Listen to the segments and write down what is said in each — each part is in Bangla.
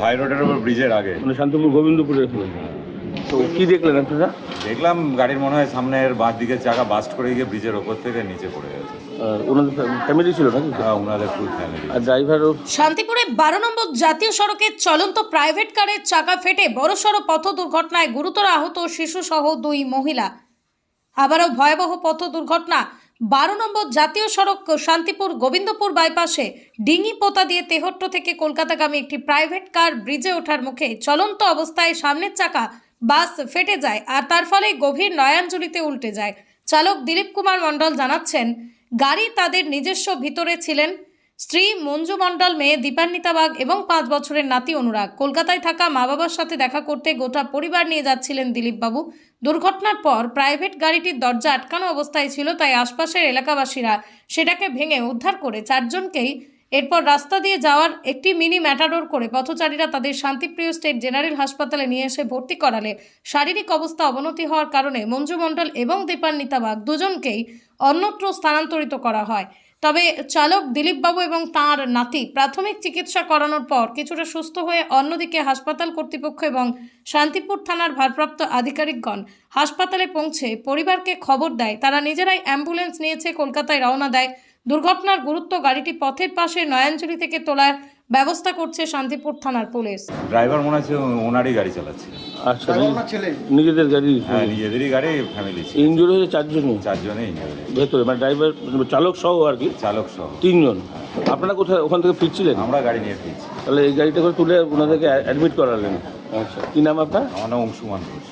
হাই রোডের উপর ব্রিজের আগে মানে শান্তিপুর গোবিন্দপুরে। তো কি দেখলেন আপনারা? দেখলাম গাড়ির মনে হয় সামনের বাঁ দিকের চাকা বাস্ট করে গিয়ে ব্রিজের ওপর থেকে নিচে পড়ে গেছে। ওনাদের ফ্যামিলি ছিল নাকি? হ্যাঁ, ওনাদের ফুল ফ্যামিলি। আর ড্রাইভারও? শান্তিপুরে 12 নম্বর জাতীয় সড়কে চলন্ত প্রাইভেট কারের চাকা ফেটে বড়সড় পথ দুর্ঘটনায় গুরুতর আহত শিশুসহ 2 মহিলা। আবারও ভয়াবহ পথ দুর্ঘটনা 12 নম্বর জাতীয় সড়ক শান্তিপুর গোবিন্দপুর বাইপাসে ডিঙি পোতা দিয়ে তেহট্ট থেকে কলকাতাগামী একটি প্রাইভেট কার ব্রিজে ওঠার মুখে চলন্ত অবস্থায় সামনের চাকা বাস ফেটে যায় আর তার ফলে গভীর নয়াঞ্জলিতে উল্টে যায়। চালক দিলীপ কুমার মণ্ডল জানাচ্ছেন, গাড়ি তাদের নিজস্ব ভিতরে ছিলেন স্ত্রী মঞ্জু মণ্ডল, মেয়ে দীপান্বিতা বাগ এবং 5 বছরের নাতি অনুরাগ। কলকাতায় থাকা মা বাবার সাথে দেখা করতে গোটা পরিবার নিয়ে যাচ্ছিলেন দিলীপবাবু। দুর্ঘটনার পর প্রাইভেট গাড়িটির দরজা আটকানো অবস্থায় ছিল, তাই আশপাশের এলাকাবাসীরা সেটাকে ভেঙে উদ্ধার করে 4 জনকেই এরপর রাস্তা দিয়ে যাওয়ার একটি মিনি ম্যাটাডোর করে পথচারীরা তাদের শান্তিপ্রিয় স্টেট জেনারেল হাসপাতালে নিয়ে এসে ভর্তি করালে শারীরিক অবস্থা অবনতি হওয়ার কারণে মঞ্জু মণ্ডল এবং দীপান্বিতা বাগ দুজনকেই অন্যত্র স্থানান্তরিত করা হয়। তবে চালক দিলীপবাবু এবং তাঁর নাতি প্রাথমিক চিকিৎসা করানোর পর কিছুটা সুস্থ হয়ে অন্যদিকে হাসপাতাল কর্তৃপক্ষ এবং শান্তিপুর থানার ভারপ্রাপ্ত আধিকারিকগণ হাসপাতালে পৌঁছে পরিবারকে খবর দেয়। তারা নিজেরাই অ্যাম্বুলেন্স নিয়েছে কলকাতায় রওনা দেয়। দুর্ঘটনার গুরুত্ব গাড়িটি পথের পাশে নয়াঞ্জলি থেকে তোলার ব্যবস্থা করছে শান্তিপুর থানার পুলিশ। ড্রাইভার মনে হচ্ছে ওনারই গাড়ি চালাচ্ছে। আচ্ছা, নিজেদের গাড়ি? হ্যাঁ, নিজেদেরই গাড়ি, ফ্যামিলি। ইনজুরি হয়েছে 4 জনই? 4 জনে ইঞ্জুরি ভেতরে, মানে ড্রাইভার চালক সহ আর কি? চালক সহ 3 জন। আপনারা কোথায় ওখান থেকে ফিরছিলেন? আমরা গাড়ি নিয়ে ফিরছি। তাহলে এই গাড়িটা করে তুলে ওনাদেরকে অ্যাডমিট করালেন? আচ্ছা, কি নাম আপনার? আমার নাম অংশুমান ঘোষ।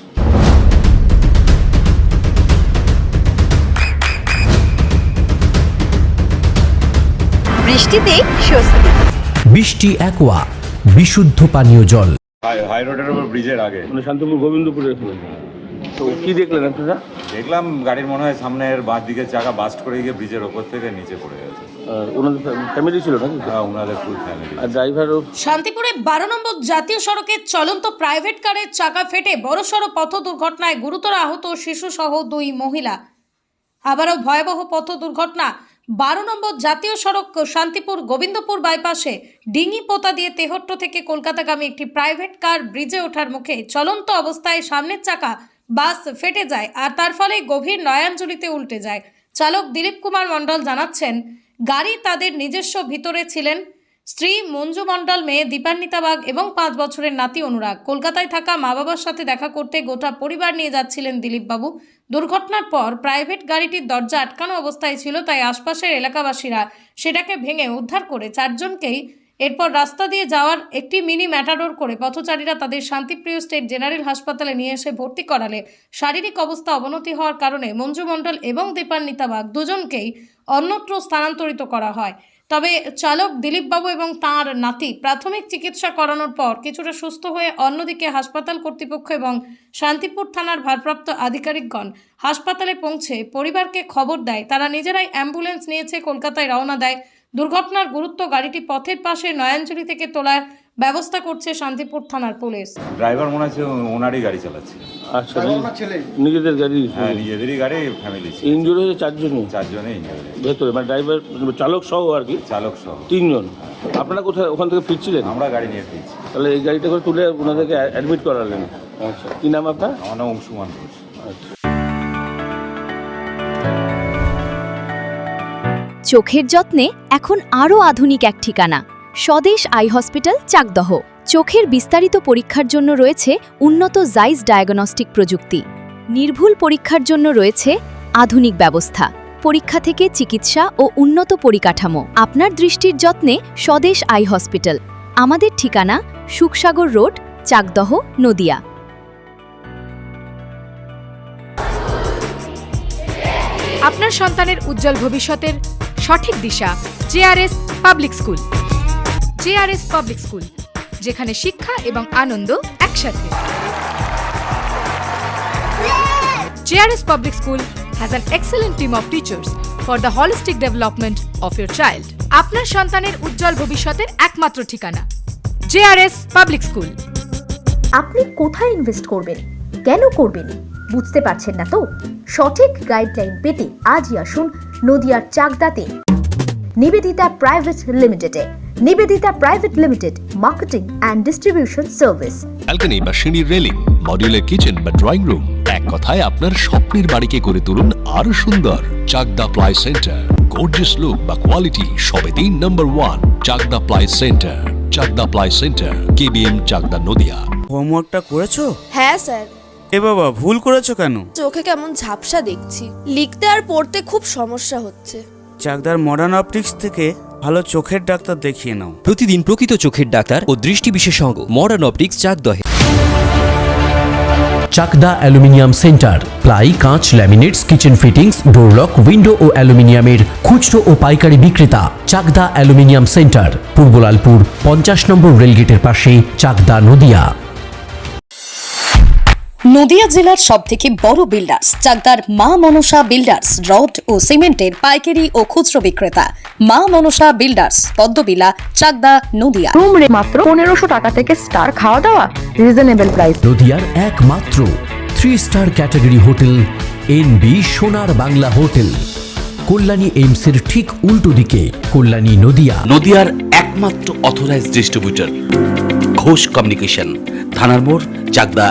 বৃষ্টিতে স্বস্তি। বৃষ্টি অ্যাকোয়া, বিশুদ্ধ পানীয় জল। হাই রোডের উপর ব্রিজের আগে মানে শান্তিপুর গোবিন্দপুরে। তো কি দেখলেন আপনারা? দেখলাম গাড়ির মনে হয় সামনের বাঁ দিকের চাকা বাস্ট করে গিয়ে ব্রিজের ওপর থেকে নিচে পড়ে গেছে। ওনাদের ফ্যামিলি ছিল নাকি? হ্যাঁ, ওনাদের ফুল ফ্যামিলি। আর ড্রাইভারও? শান্তিপুরে 12 নম্বর জাতীয় সড়কে চলন্ত প্রাইভেট কারের চাকা ফেটে বড়সড় পথ দুর্ঘটনায় গুরুতর আহত শিশুসহ 2 মহিলা। আবারও ভয়াবহ পথ দুর্ঘটনা 12 নম্বর জাতীয় সড়ক শান্তিপুর গোবিন্দপুর বাইপাসে ডিঙি পোতা দিয়ে তেহট্ট থেকে কলকাতাগামী একটি প্রাইভেট কার ব্রিজে ওঠার মুখে চলন্ত অবস্থায় সামনের চাকা বাস ফেটে যায় আর তার ফলে গভীর নয়াঞ্জলিতে উল্টে যায়। চালক দিলীপ কুমার মণ্ডল জানাচ্ছেন, গাড়ি তাদের নিজস্ব ভিতরে ছিলেন স্ত্রী মঞ্জু মণ্ডল, মেয়ে দীপান্বিতা বাগ এবং 5 বছরের নাতি অনুরাগ। কলকাতায় থাকা মা বাবার সাথে দেখা করতে গোটা পরিবার নিয়ে যাচ্ছিলেন দিলীপবাবু। দুর্ঘটনার পর প্রাইভেট গাড়িটির দরজা আটকানো অবস্থায় ছিল, তাই আশপাশের এলাকাবাসীরা সেটাকে ভেঙে উদ্ধার করে 4 জনকেই এরপর রাস্তা দিয়ে যাওয়ার একটি মিনি ম্যাটাডোর করে পথচারীরা তাদের শান্তিপ্রিয় স্টেট জেনারেল হাসপাতালে নিয়ে এসে ভর্তি করালে শারীরিক অবস্থা অবনতি হওয়ার কারণে মঞ্জু মণ্ডল এবং দীপান্বিতা বাগ দুজনকেই অন্যত্র স্থানান্তরিত করা হয়। তবে চালক দিলীপবাবু এবং তাঁর নাতি প্রাথমিক চিকিৎসা করানোর পর কিছুটা সুস্থ হয়ে অন্যদিকে হাসপাতাল কর্তৃপক্ষ এবং শান্তিপুর থানার ভারপ্রাপ্ত আধিকারিকগণ হাসপাতালে পৌঁছে পরিবারকে খবর দেয়। তারা নিজেরাই অ্যাম্বুলেন্স নিয়েছে কলকাতায় রওনা দেয়। দুর্ঘটনার গুরুত্ব গাড়িটি পথের পাশে নয়াঞ্জলি থেকে তোলার ব্যবস্থা করছে শান্তিপুর থানার পুলিশ। ড্রাইভার মনে হচ্ছে ওনারই গাড়ি চালাচ্ছে। আচ্ছা, নিজেদের গাড়ি? হ্যাঁ, নিজেদেরই গাড়ি, ফ্যামিলি। ইনজুরি হয়েছে 4 জনই? 4 জনে ইঞ্জুরি। ভেতরে, মানে ড্রাইভার চালক সহ আর কি? চালক সহ 3 জন। আপনারা কোথায় ওখান থেকে ফিরছিলেন? আমরা গাড়ি নিয়ে ফিরছি। তাহলে এই গাড়িটা করে তুলে ওনাদেরকে অ্যাডমিট করালেন? আচ্ছা, কি নাম আপনার? আমার নাম অংশুমান ঘোষ। আচ্ছা। চোখের যত্নে এখন আরও আধুনিক এক ঠিকানা, স্বদেশ আই হসপিটাল, চাকদহ। চোখের বিস্তারিত পরীক্ষার জন্য রয়েছে উন্নত জাইস ডায়াগনস্টিক প্রযুক্তি। নির্ভুল পরীক্ষার জন্য রয়েছে আধুনিক ব্যবস্থা, পরীক্ষা থেকে চিকিৎসা ও উন্নত পরিকাঠামো। আপনার দৃষ্টির যত্নে স্বদেশ আই হসপিটাল। আমাদের ঠিকানা সুখসাগর রোড, চাকদহ, নদিয়া। আপনার সন্তানের উজ্জ্বল ভবিষ্যতের সঠিক দিশা JRS public school. JRS public school, যেখানে শিক্ষা এবং আনন্দ একসাথে। JRS public school has an excellent team of teachers for the holistic development of your child. আপনার সন্তানের উজ্জ্বল ভবিষ্যতের একমাত্র ঠিকানা জেআরএস পাবলিক স্কুল। আপনি কোথায় ইনভেস্ট করবেন, কেন করবেন বুঝতে পারছেন না তো? সঠিক গাইডলাইন পেতে আজই আসুন নদিয়ার চাকদাতে নিবেদিতা প্রাইভেট লিমিটেডে। Nivedita private limited, marketing and distribution service. Balcony বা সিঁড়ির রেলিং, মডিউলার কিচেন বা ড্রয়িং রুম, এক কথায় আপনার স্বপ্নের বাড়িকে করে তুলুন আরো সুন্দর। Chakda ply centre, gorgeous look বা কোয়ালিটি সবে 3 number 1 Chakda ply centre. Chakda ply centre, KBM, Chakda, Nadia. হোমওয়ার্কটা করেছো? হ্যাঁ স্যার। এ বাবা, ভুল করেছো কেন? চোখে কেমন ঝাপসা দেখছি, লিখতে আর পড়তে খুব সমস্যা হচ্ছে। চাকদার মডার্ন অপটিক্স থেকে ভালো চোখের ডাক্তার দেখিয়ে নাও। প্রতিদিন প্রকৃত চোখের ডাক্তার ও দৃষ্টি বিশেষজ্ঞ মডার্ন অপটিক্স চাকদহে। চাকদা অ্যালুমিনিয়াম সেন্টার, প্লাই, কাঁচ, laminates, kitchen fittings, door lock, window ও অ্যালুমিনিয়ামের খুচরো ও পাইকারি বিক্রেতা। চাকদা অ্যালুমিনিয়াম সেন্টার, পূর্ব লালপুর 50 নম্বর রেলগেটের পাশে, চাকদা, নদিয়া। নদিয়া জেলার সবথেকে বড় বিল্ডার্স চাকদার মা মনসা বিল্ডার্স, রড ও সিমেন্টের পাইকারি ও খুচরো বিক্রেতা। মা মনসা বিল্ডার্স, পদ্মবিলা, চাকদা, নদিয়া। রুম রে মাত্র 1500 টাকা থেকে স্টার, খাওয়া দাওয়া রিজনেবল প্রাইস। নদিয়ার একমাত্র 3 স্টার ক্যাটাগরি হোটেল এনবি সোনার বাংলা হোটেল, কল্যাণী এইমসের ঠিক উল্টো দিকে, কল্যাণী, নদিয়া। নদিয়ার একমাত্র অথরাইজড ডিস্ট্রিবিউটর ঘোষ কমিউনিকেশন, থানার মোড়, চাকদা।